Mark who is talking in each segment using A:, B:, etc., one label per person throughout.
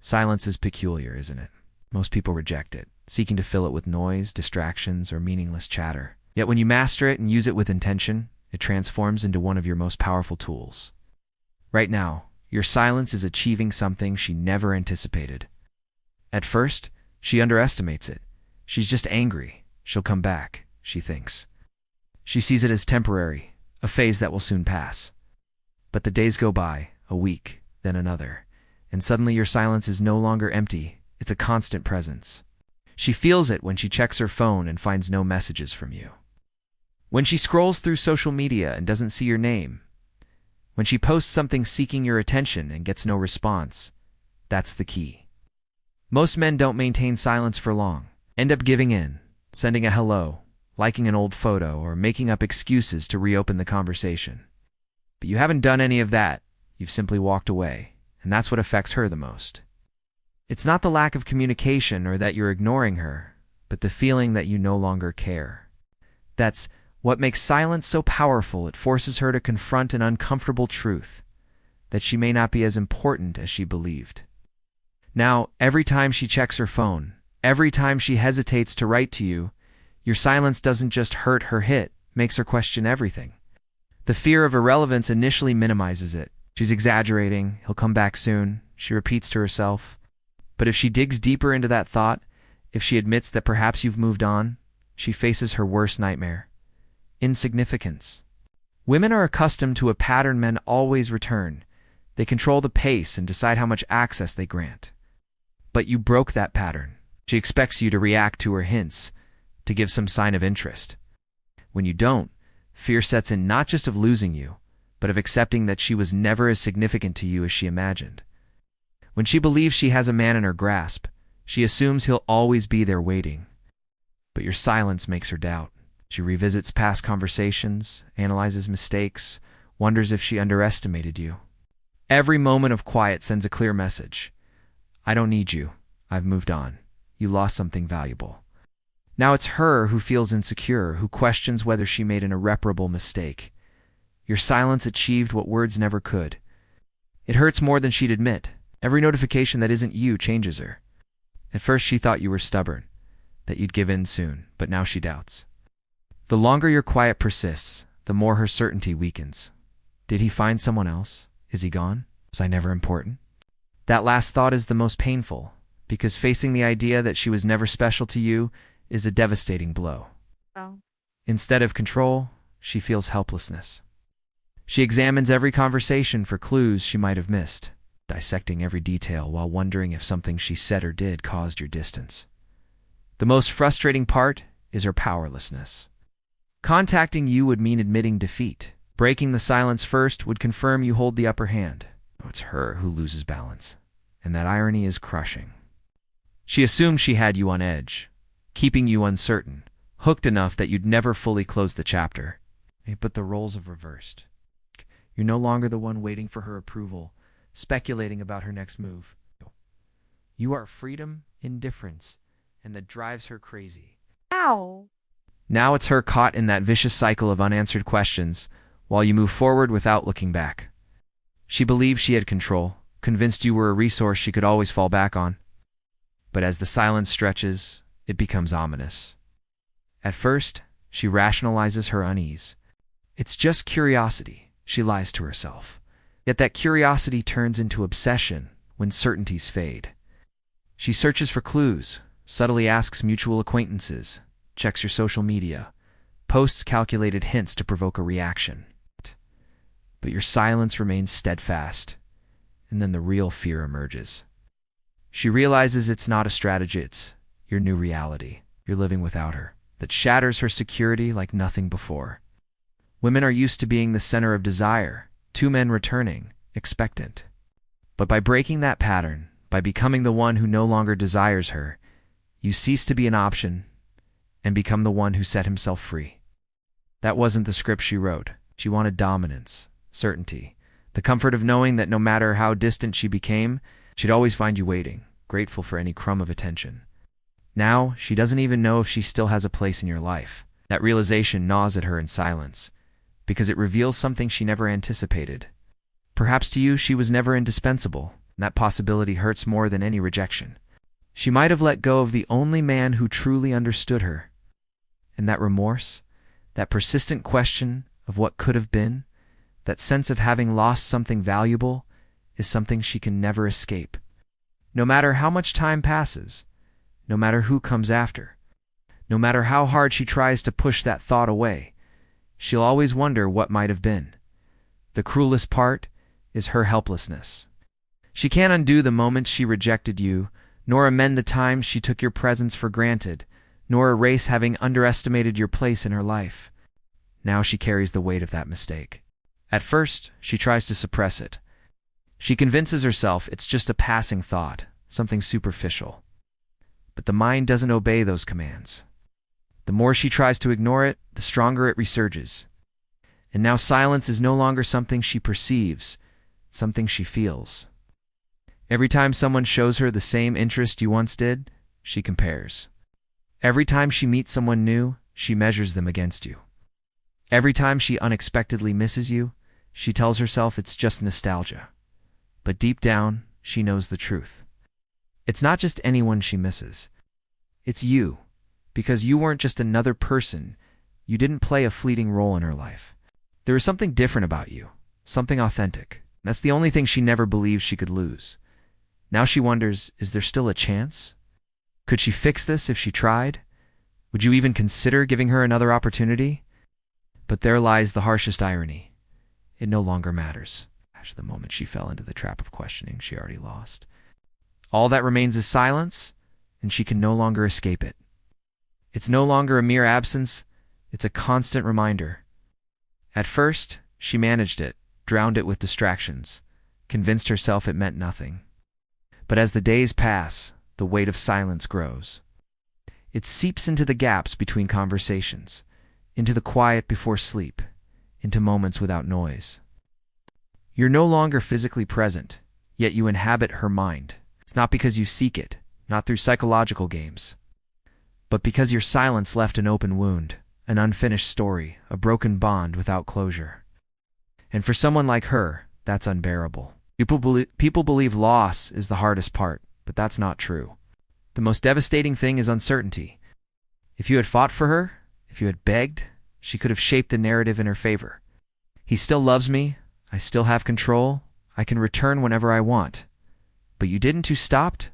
A: Silence is peculiar, isn't it? Most people reject it, seeking to fill it with noise, distractions, or meaningless chatter. Yet when you master it and use it with intention, it transforms into one of your most powerful tools. Right now, your silence is achieving something she never anticipated. At first, she underestimates it. She's just angry. She'll come back, she thinks. She sees it as temporary, a phase that will soon pass. But the days go by, a week, then another, and suddenly your silence is no longer empty, it's a constant presence. She feels it when she checks her phone and finds no messages from you. When she scrolls through social media and doesn't see your name. When she posts something seeking your attention and gets no response. That's the key. Most men don't maintain silence for long, end up giving in, sending a hello, liking an old photo, or making up excuses to reopen the conversation. But you haven't done any of that, you've simply walked away, and that's what affects her the most. It's not the lack of communication or that you're ignoring her, but the feeling that you no longer care. That's what makes silence so powerful. It forces her to confront an uncomfortable truth, that she may not be as important as she believed. Now, every time she checks her phone, every time she hesitates to write to you, your silence doesn't just hurt her, it makes her question everything. The fear of irrelevance initially minimizes it. She's exaggerating, he'll come back soon, she repeats to herself. But if she digs deeper into that thought, if she admits that perhaps you've moved on, she faces her worst nightmare: insignificance. Women are accustomed to a pattern men always return. They control the pace and decide how much access they grant. But you broke that pattern. She expects you to react to her hints, to give some sign of interest. When you don't, fear sets in, not just of losing you, but of accepting that she was never as significant to you as she imagined. When she believes she has a man in her grasp, she assumes he'll always be there waiting. But your silence makes her doubt. She revisits past conversations, analyzes mistakes, wonders if she underestimated you. Every moment of quiet sends a clear message. I don't need you. I've moved on. You lost something valuable. Now it's her who feels insecure, who questions whether she made an irreparable mistake. Your silence achieved what words never could. It hurts more than she'd admit. Every notification that isn't you changes her. At first she thought you were stubborn, that you'd give in soon, but now she doubts. The longer your quiet persists, the more her certainty weakens. Did he find someone else? Is he gone? Was I never important? That last thought is the most painful, because facing the idea that she was never special to you is a devastating blow.
B: Oh.
A: Instead of control, she feels helplessness. She examines every conversation for clues she might have missed, dissecting every detail while wondering if something she said or did caused your distance. The most frustrating part is her powerlessness. Contacting you would mean admitting defeat. Breaking the silence first would confirm you hold the upper hand. Oh, it's her who loses balance, and that irony is crushing. She assumed she had you on edge, keeping you uncertain, hooked enough that you'd never fully close the chapter. But the roles have reversed. You're no longer the one waiting for her approval, speculating about her next move. You are freedom, indifference, and that drives her crazy.
B: Ow!
A: Now it's her caught in that vicious cycle of unanswered questions, while you move forward without looking back. She believed she had control, convinced you were a resource she could always fall back on. But as the silence stretches, it becomes ominous. At first, she rationalizes her unease. It's just curiosity, she lies to herself. Yet that curiosity turns into obsession when certainties fade. She searches for clues, subtly asks mutual acquaintances, checks your social media, posts calculated hints to provoke a reaction. But your silence remains steadfast, and then the real fear emerges. She realizes it's not a strategy, it's your new reality. You're living without her. That shatters her security like nothing before. Women are used to being the center of desire, two men returning, expectant. But by breaking that pattern, by becoming the one who no longer desires her, you cease to be an option and become the one who set himself free. That wasn't the script she wrote. She wanted dominance, certainty, the comfort of knowing that no matter how distant she became, she'd always find you waiting, grateful for any crumb of attention. Now, she doesn't even know if she still has a place in your life. That realization gnaws at her in silence, because it reveals something she never anticipated. Perhaps to you she was never indispensable, And that possibility hurts more than any rejection. She might have let go of the only man who truly understood her. And that remorse, that persistent question of what could have been, that sense of having lost something valuable, is something she can never escape. No matter how much time passes, no matter who comes after, no matter how hard she tries to push that thought away, she'll always wonder what might have been. The cruelest part is her helplessness. She can't undo the moments she rejected you, nor amend the times she took your presence for granted, nor erase having underestimated your place in her life. Now she carries the weight of that mistake. At first, she tries to suppress it. She convinces herself it's just a passing thought, something superficial. But the mind doesn't obey those commands. The more she tries to ignore it, the stronger it resurges. And now silence is no longer something she perceives, something she feels. Every time someone shows her the same interest you once did, she compares. Every time she meets someone new, she measures them against you. Every time she unexpectedly misses you, she tells herself it's just nostalgia. But deep down, she knows the truth. It's not just anyone she misses. It's you, because you weren't just another person. You didn't play a fleeting role in her life. There was something different about you, something authentic. That's the only thing she never believed she could lose. Now she wonders, is there still a chance? Could she fix this if she tried? Would you even consider giving her another opportunity? But there lies the harshest irony. It no longer matters. The moment she fell into the trap of questioning, she already lost. All that remains is silence, and she can no longer escape it. It's no longer a mere absence, it's a constant reminder. At first, she managed it, drowned it with distractions, convinced herself it meant nothing. But as the days pass, the weight of silence grows. It seeps into the gaps between conversations, into the quiet before sleep, into moments without noise. You're no longer physically present, yet you inhabit her mind. It's not because you seek it, not through psychological games, but because your silence left an open wound, an unfinished story, a broken bond without closure. And for someone like her, that's unbearable. People believe loss is the hardest part, but that's not true. The most devastating thing is uncertainty. If you had fought for her, if you had begged, she could have shaped the narrative in her favor. He still loves me. I still have control. I can return whenever I want. But you didn't. You stopped.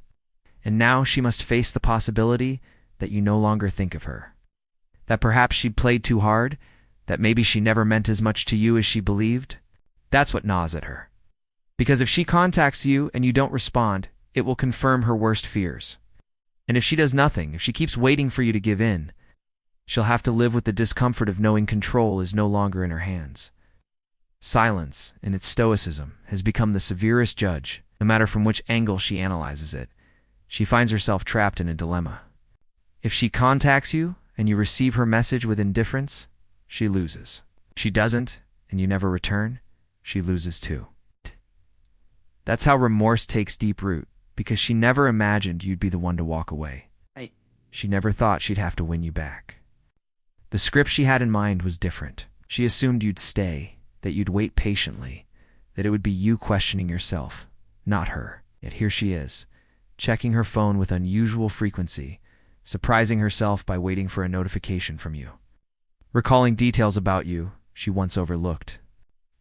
A: And now she must face the possibility that you no longer think of her. That perhaps she'd played too hard. That maybe she never meant as much to you as she believed. That's what gnaws at her. Because if she contacts you and you don't respond, it will confirm her worst fears. And if she does nothing, if she keeps waiting for you to give in, she'll have to live with the discomfort of knowing control is no longer in her hands. Silence, in its stoicism, has become the severest judge. No matter from which angle she analyzes it, she finds herself trapped in a dilemma. If she contacts you and you receive her message with indifference, she loses. If she doesn't and you never return, she loses too. That's how remorse takes deep root, because she never imagined you'd be the one to walk away. She never thought she'd have to win you back. The script she had in mind was different. She assumed you'd stay, that you'd wait patiently, that it would be you questioning yourself, not her. Yet here she is, checking her phone with unusual frequency, surprising herself by waiting for a notification from you, recalling details about you she once overlooked.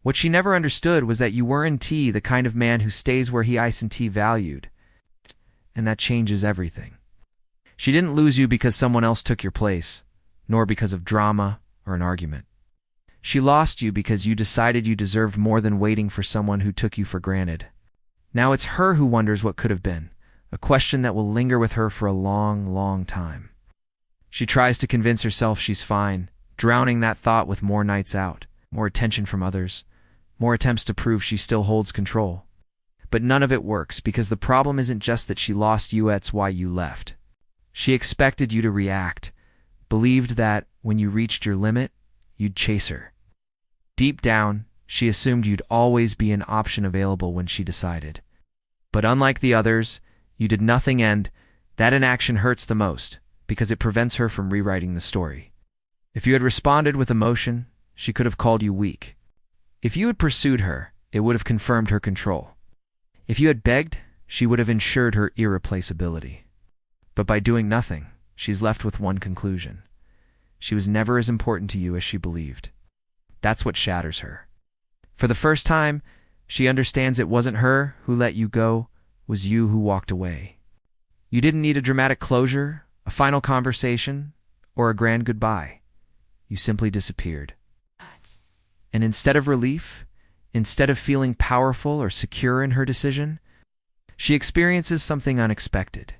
A: What she never understood was that you weren't the kind of man who stays where he isn't valued, and that changes everything. She didn't lose you because someone else took your place, nor because of drama or an argument. She lost you because you decided you deserved more than waiting for someone who took you for granted. Now it's her who wonders what could have been, a question that will linger with her for a long, long time. She tries to convince herself she's fine, drowning that thought with more nights out, more attention from others, more attempts to prove she still holds control. But none of it works, because the problem isn't just that she lost you, it's why you left. She expected you to react, believed that, when you reached your limit, you'd chase her. Deep down, she assumed you'd always be an option available when she decided. But unlike the others, you did nothing, and that inaction hurts the most, because it prevents her from rewriting the story. If you had responded with emotion, she could have called you weak. If you had pursued her, it would have confirmed her control. If you had begged, she would have ensured her irreplaceability. But by doing nothing, she's left with one conclusion. She was never as important to you as she believed. That's what shatters her. For the first time, she understands it wasn't her who let you go, was you who walked away. You didn't need a dramatic closure, a final conversation, or a grand goodbye. You simply disappeared. And instead of relief, instead of feeling powerful or secure in her decision, she experiences something unexpected.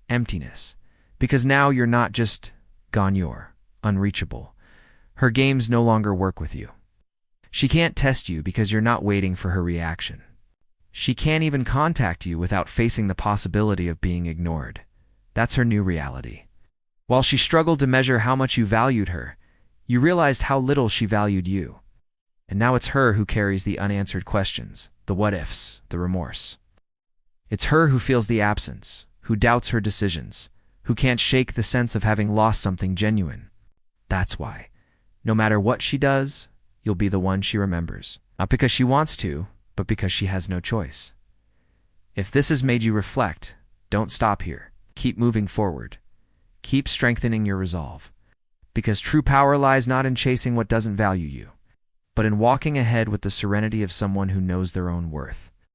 A: Emptiness. Because now you're not just gone, you're unreachable. Her games no longer work with you. She can't test you because you're not waiting for her reaction. She can't even contact you without facing the possibility of being ignored. That's her new reality. While she struggled to measure how much you valued her, you realized how little she valued you. And now it's her who carries the unanswered questions, the what-ifs, the remorse. It's her who feels the absence, who doubts her decisions, who can't shake the sense of having lost something genuine. That's why, no matter what she does, you'll be the one she remembers. Not because she wants to, but because she has no choice. If this has made you reflect, don't stop here. Keep moving forward. Keep strengthening your resolve. Because true power lies not in chasing what doesn't value you, but in walking ahead with the serenity of someone who knows their own worth.